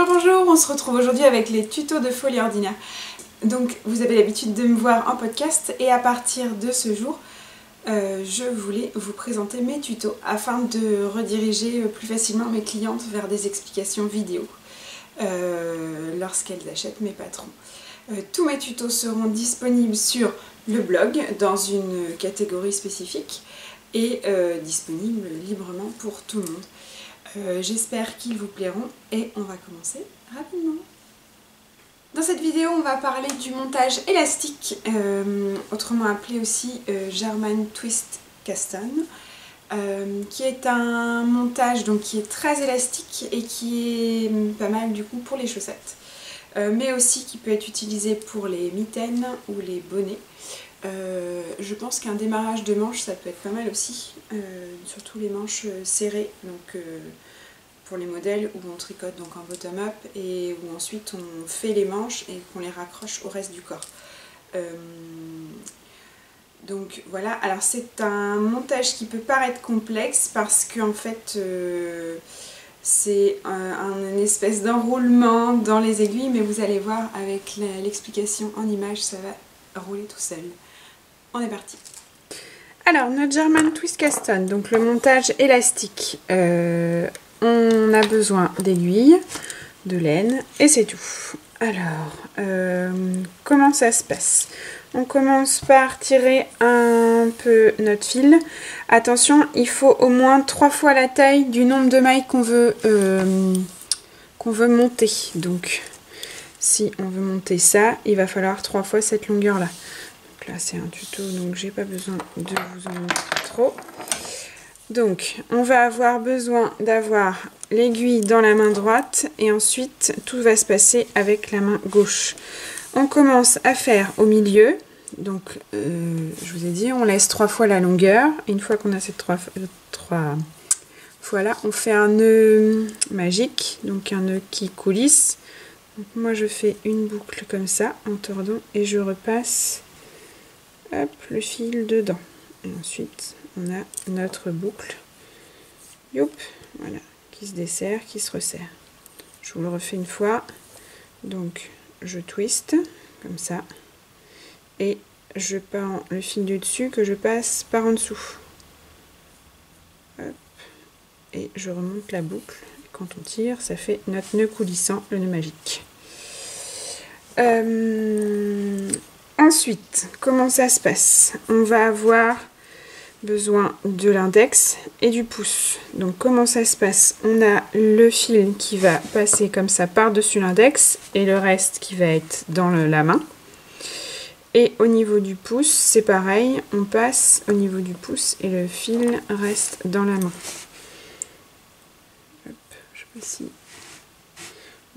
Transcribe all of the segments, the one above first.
Bonjour, on se retrouve aujourd'hui avec les tutos de Folie Ordinaire. Donc vous avez l'habitude de me voir en podcast et à partir de ce jour, je voulais vous présenter mes tutos afin de rediriger plus facilement mes clientes vers des explications vidéo lorsqu'elles achètent mes patrons. Tous mes tutos seront disponibles sur le blog dans une catégorie spécifique et disponibles librement pour tout le monde. J'espère qu'ils vous plairont et on va commencer rapidement. Dans cette vidéo, on va parler du montage élastique, autrement appelé aussi German Twist Kasten, qui est un montage donc, qui est très élastique et qui est pas mal du coup pour les chaussettes, mais aussi qui peut être utilisé pour les mitaines ou les bonnets. Je pense qu'un démarrage de manches ça peut être pas mal aussi, surtout les manches serrées, donc pour les modèles où on tricote donc en bottom-up et où ensuite on fait les manches et qu'on les raccroche au reste du corps. Donc voilà, alors c'est un montage qui peut paraître complexe parce qu'en fait c'est une espèce d'enroulement dans les aiguilles, mais vous allez voir avec l'explication en image, ça va rouler tout seul. On est parti. Alors notre German Twist Kasten, donc le montage élastique, on a besoin d'aiguilles, de laine et c'est tout. Alors comment ça se passe? On commence par tirer un peu notre fil. Attention, il faut au moins 3 fois la taille du nombre de mailles qu'on veut monter. Donc si on veut monter ça, il va falloir 3 fois cette longueur là. Là c'est un tuto donc j'ai pas besoin de vous en montrer trop. Donc on va avoir besoin d'avoir l'aiguille dans la main droite et ensuite tout va se passer avec la main gauche. On commence à faire au milieu, donc je vous ai dit on laisse 3 fois la longueur. Une fois qu'on a cette 3 fois là, on fait un nœud magique, donc un nœud qui coulisse. Donc moi je fais une boucle comme ça en tordant et je repasse hop, le fil dedans et ensuite on a notre boucle, youp, voilà, qui se desserre, qui se resserre. Je vous le refais une fois, donc je twist comme ça et je prends le fil du dessus que je passe par en dessous, hop, et je remonte la boucle. Quand on tire, ça fait notre nœud coulissant, le nœud magique. Ensuite, comment ça se passe? On va avoir besoin de l'index et du pouce. Donc comment ça se passe? On a le fil qui va passer comme ça par-dessus l'index et le reste qui va être dans la main. Et au niveau du pouce, c'est pareil, on passe au niveau du pouce et le fil reste dans la main. Hop, je sais pas si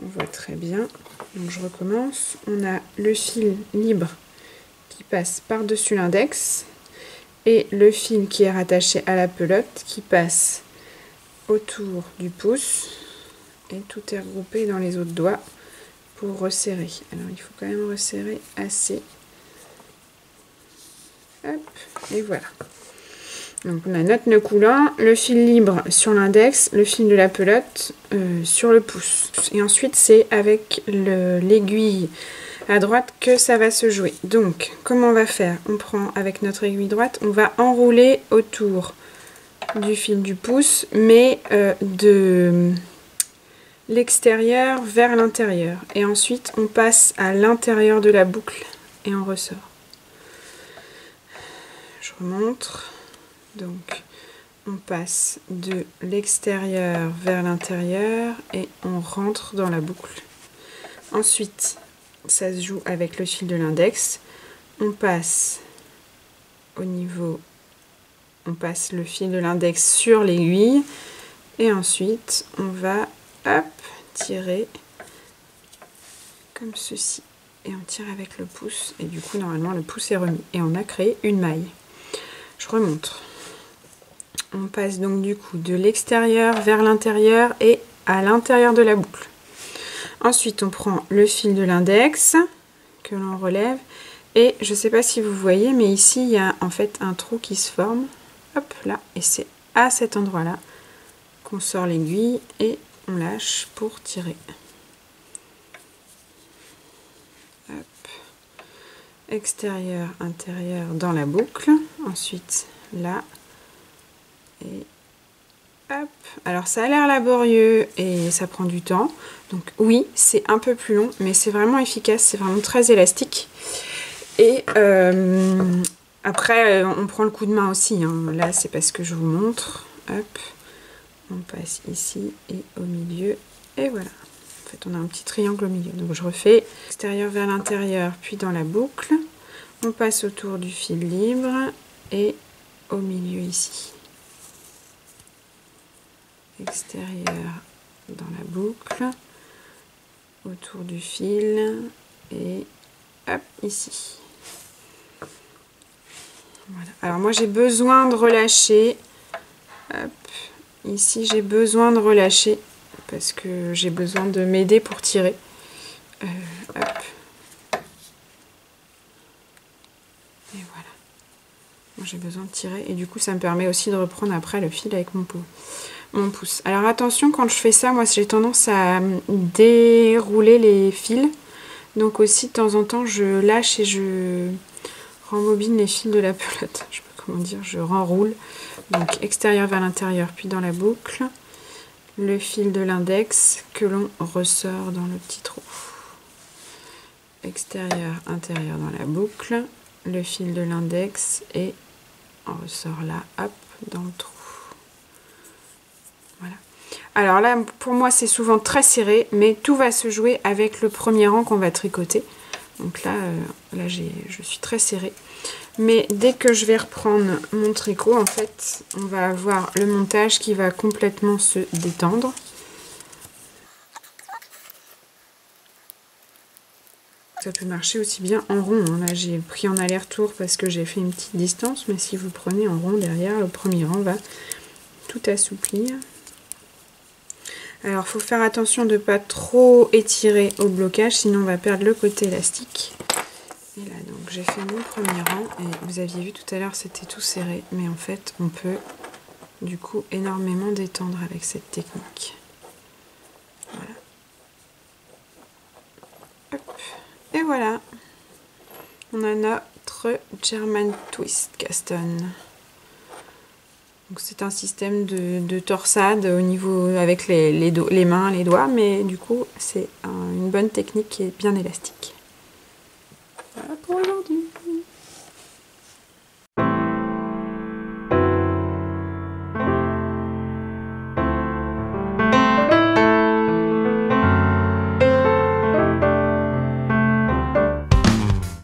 on voit très bien. Donc je recommence. On a le fil libre qui passe par-dessus l'index et le fil qui est rattaché à la pelote qui passe autour du pouce et tout est regroupé dans les autres doigts pour resserrer. Alors il faut quand même resserrer assez. Hop, et voilà. Donc on a notre nœud coulant, le fil libre sur l'index, le fil de la pelote sur le pouce. Et ensuite c'est avec l'aiguille à droite que ça va se jouer. Donc comment on va faire? On prend avec notre aiguille droite, on va enrouler autour du fil du pouce, mais de l'extérieur vers l'intérieur. Et ensuite on passe à l'intérieur de la boucle et on ressort. Je remonte. Donc on passe de l'extérieur vers l'intérieur et on rentre dans la boucle. Ensuite ça se joue avec le fil de l'index. On passe au niveau, on passe le fil de l'index sur l'aiguille et ensuite on va hop, tirer comme ceci et on tire avec le pouce et du coup normalement le pouce est remis et on a créé une maille. Je remonte. On passe donc du coup de l'extérieur vers l'intérieur et à l'intérieur de la boucle. Ensuite, on prend le fil de l'index que l'on relève et je ne sais pas si vous voyez, mais ici il y a en fait un trou qui se forme. Hop là, et c'est à cet endroit-là qu'on sort l'aiguille et on lâche pour tirer. hop, extérieur, intérieur dans la boucle, ensuite là, et hop. Alors ça a l'air laborieux et ça prend du temps, donc oui, c'est un peu plus long, mais c'est vraiment efficace, c'est vraiment très élastique. Et après, on prend le coup de main aussi, hein. Là, c'est parce que je vous montre. Hop, on passe ici et au milieu, et voilà. En fait, on a un petit triangle au milieu. Donc, je refais extérieur vers l'intérieur, puis dans la boucle. On passe autour du fil libre et au milieu ici. Extérieur dans la boucle, autour du fil et hop, ici. Voilà. Alors moi j'ai besoin de relâcher, hop, ici j'ai besoin de relâcher parce que j'ai besoin de m'aider pour tirer. Hop. Et voilà. Moi j'ai besoin de tirer et du coup ça me permet aussi de reprendre après le fil avec mon pouce. Alors attention, quand je fais ça, moi j'ai tendance à dérouler les fils. Donc aussi de temps en temps je lâche et je rembobine les fils de la pelote. Je sais pas comment dire, je renroule. Donc extérieur vers l'intérieur, puis dans la boucle. Le fil de l'index que l'on ressort dans le petit trou. Extérieur, intérieur dans la boucle. Le fil de l'index et on ressort là, hop, dans le trou. Voilà. Alors là, pour moi, c'est souvent très serré, mais tout va se jouer avec le premier rang qu'on va tricoter. Donc là, je suis très serrée. Mais dès que je vais reprendre mon tricot, en fait, on va avoir le montage qui va complètement se détendre. Ça peut marcher aussi bien en rond. Hein. Là, j'ai pris en aller-retour parce que j'ai fait une petite distance, mais si vous prenez en rond derrière, le premier rang va tout assouplir. Alors, il faut faire attention de ne pas trop étirer au blocage, sinon on va perdre le côté élastique. Et là, donc, j'ai fait mon premier rang, et vous aviez vu tout à l'heure, c'était tout serré, mais en fait, on peut, du coup, énormément détendre avec cette technique. Voilà. Hop. Et voilà, on a notre German Twist Caston. Donc c'est un système de torsade au niveau avec les mains, les doigts, mais du coup c'est une bonne technique qui est bien élastique.